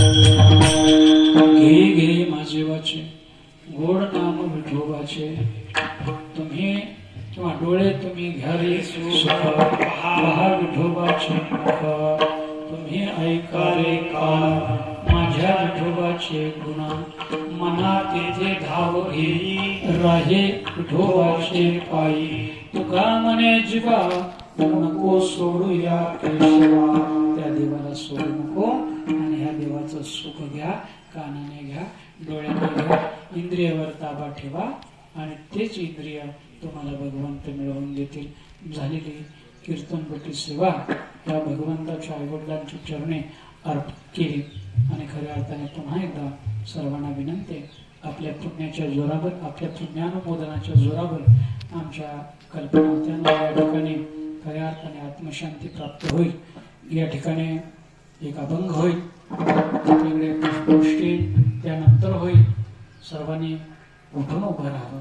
घे घे माझे वाचे गोड नाम विठोबाचे तुम्ही किंवा डोळे तुम्ही घ्या रे सुख पहा विठोबाचे मुख तुम्ही ऐका रे कान माझ्या विठोबाचे गुण मना तेथे धाव घेई राहे विठोबाचे पायी तुका म्हणे जीवा नको सोडू या केशवा त्या देवाला सोडू नको आणि ह्या देवाचं सुख घ्या कानाने घ्या डोळ्याने घ्या इंद्रियावर ताबा ठेवा आणि तेच इंद्रिय तुम्हाला भगवंत मिळवून देतील झालेली कीर्तनपटी सेवा या भगवंताच्या आईवडिलांची चरणे अर्पण केली आणि खऱ्या अर्थाने पुन्हा एकदा सर्वांना विनंती आपल्या पुण्याच्या जोरावर आपल्या पुण्यानुमोदनाच्या जोरावर आमच्या कल्पना होत्या या ठिकाणी खऱ्या अर्थाने आत्मशांती प्राप्त होईल या ठिकाणी एक अभंग होईल आपल्याकडे गोष्टी त्यानंतर होईल सर्वांनी उठून उभं राहावं